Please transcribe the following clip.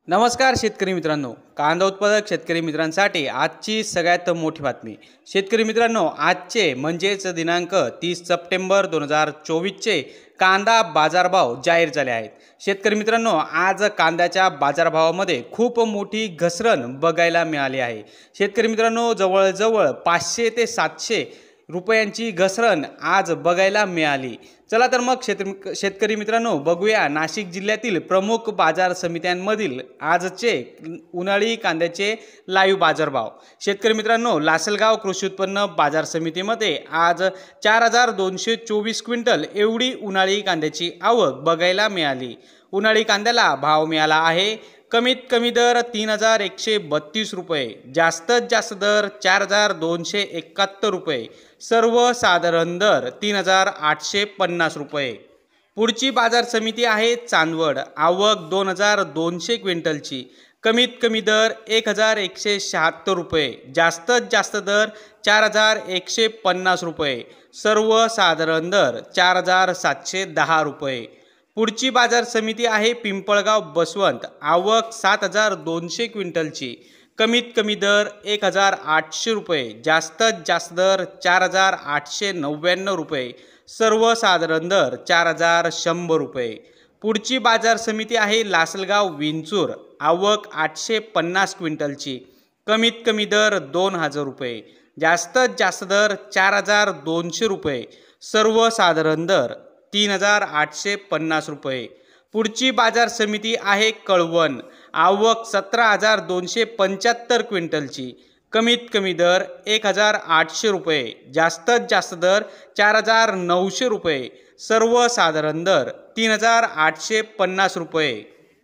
नमस्कार शेतकरी मित्रांनो, कांदा उत्पादक शेतकरी मित्रांसाठी आजची सगळ्यात मोठी बातमी। शेतकरी मित्रांनो, आजचे म्हणजेच दिनांक 30 सप्टेंबर 2024चे कांदा बाजारभाव जाहीर झाले आहेत। शेतकरी मित्रांनो, आज कांद्याच्या बाजारभावामध्ये खूप मोठी घसरण बघायला मिळाली आहे। शेतकरी मित्रांनो, जवळजवळ 500 ते 700 रुपयांची घसरण आज बघायला मिळाली। चला तर मग शेतकरी मित्रांनो, बघूया नाशिक जिल्ह्यातील प्रमुख बाजार समित्यांमधील आजचे उन्हाळी कांद्याचे लाईव्ह बाजारभाव। शेतकरी मित्रांनो, लासलगाव कृषी उत्पन्न बाजार समितीमध्ये आज 4224 क्विंटल एवढी उन्हाळी कांद्याची आवक बघायला मिळाली। उन्हाळी कांद्याला भाव मिळाला आहे कमीत कमी दर 3132 रुपये, जास्तीत जास्त दर 4271 रुपये, सर्वसाधारण दर 3850 रुपये। पुढची बाजार समिती आहे चांदवड, आवक 2200 क्विंटलची, कमीत कमी दर 1176 रुपये, जास्तीत जास्त दर 4150 रुपये, सर्वसाधारण दर 4710 रुपये। पुढची बाजार समिती आहे पिंपळगाव बसवंत, आवक 7200 क्विंटलची, कमीत कमी दर 1800 रुपये, जास्तीत जास्त दर 4899 रुपये, सर्वसाधारण दर 4100 रुपये। पुढची बाजार समिती आहे लासलगाव विंचूर, आवक 850 क्विंटलची, कमीत कमी दर 2000 रुपये, जास्तीत जास्त दर 4200 रुपये, सर्वसाधारण दर 3850 रुपये। पुढची बाजार समिती आहे कळवण, आवक 17275 क्विंटलची, कमीत कमी दर 1800 रुपये, जास्तीत जास्त दर 4900 रुपये, सर्वसाधारण दर 3850 रुपये।